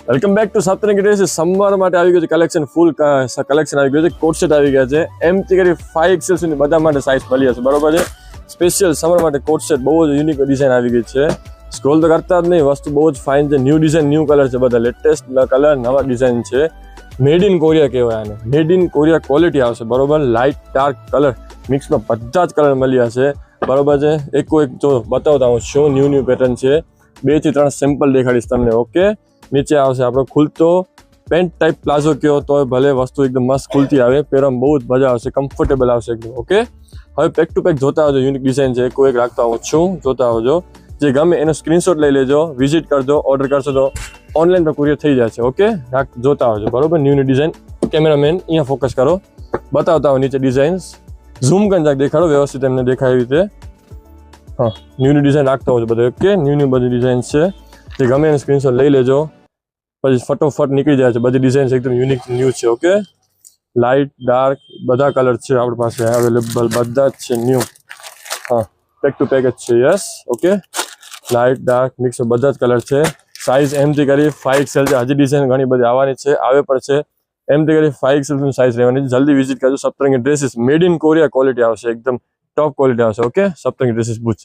Welcome back to Saptrangi dresses. Summer માટે આવી ગયું છે કલેક્શન, ફૂલ કલેક્શન આવી ગયું છે. કોટ સેટ આવી ગયા છે. એમથી કરી 5XL સુધી બધા માટે સાઇઝ મળી જશે, બરોબર છે. સ્પેશિયલ સમર માટે કોટ સેટ બહુ જ યુનિક ડિઝાઇન આવી ગઈ છે. સ્ક્રોલ તો કરતા જ નહીં, વસ્તુ બહુ જ ફાઇન છે. ન્યૂ ડિઝાઇન, ન્યૂ કલર છે, બધા લેટેસ્ટ કલર, નવા ડિઝાઇન છે. મેડ ઇન કોરિયા કહેવાય આને. મેડ ઇન કોરિયા ક્વોલિટી આવશે, બરોબર. લાઇટ ડાર્ક કલર મિક્સમાં બધા જ કલર મળી જશે, બરોબર છે. એક જો બતાવતા હું શું ન્યૂ પેટર્ન છે. 2 થી 3 સેમ્પલ દેખાડીશ તમને. ઓકે, નીચે આવશે આપણો ખુલતો પેન્ટ ટાઈપ પ્લાઝો કયો તો ભલે, વસ્તુ એકદમ મસ્ત ખુલતી આવે, પહેરવામાં બહુ જ મજા આવશે, કમ્ફર્ટેબલ આવશે એકદમ. ઓકે, હવે પેક ટુ પેક જોતા આવજો. યુનિક ડિઝાઇન છે, એક રાખતા આવું છું, જોતા આવજો. જે ગમે એનો સ્ક્રીનશોટ લઈ લેજો, વિઝિટ કરજો, ઓર્ડર કરશો તો ઓનલાઈન પર કુરિયર થઈ જશે. ઓકે, જોતા આવજો, બરોબર. New design. કેમેરામેન અહીંયા ફોકસ કરો, બતાવતા આવો નીચે ડિઝાઇન્સ. ઝૂમ કરીને જાક દેખાડો, વ્યવસ્થિત એમને દેખાય એવી રીતે. હા, ન્યૂ ડિઝાઇન રાખતા હોજો બધું. ઓકે, ન્યૂ બધી ડિઝાઇન છે. જે ગમે એનો સ્ક્રીનશોટ લઈ લેજો, પછી ફટોફટ નીકળી જાય છે. બધી ડિઝાઇન્સ એકદમ યુનિક ન્યૂ છે. ઓકે, લાઇટ ડાર્ક બધા કલર છે આપણી પાસે અવેલેબલ, બધા જ છે ન્યૂ. હા, પેક ટુ પેક જ છે. Yes, okay, light dark mix બધા જ કલર છે. સાઇઝ એમથી કરી 5XL છે. હજી ડિઝાઇન ઘણી બધી આવવાની છે, આવે પણ છે. એમથી કરી 5XL ની સાઇઝ રહેવાની છે. જલ્દી વિઝિટ કરજો. Saptrangi dresses made in Korea quality આવશે, એકદમ ટોપ ક્વોલિટી આવશે. Okay, Saptrangi dresses Bhuj.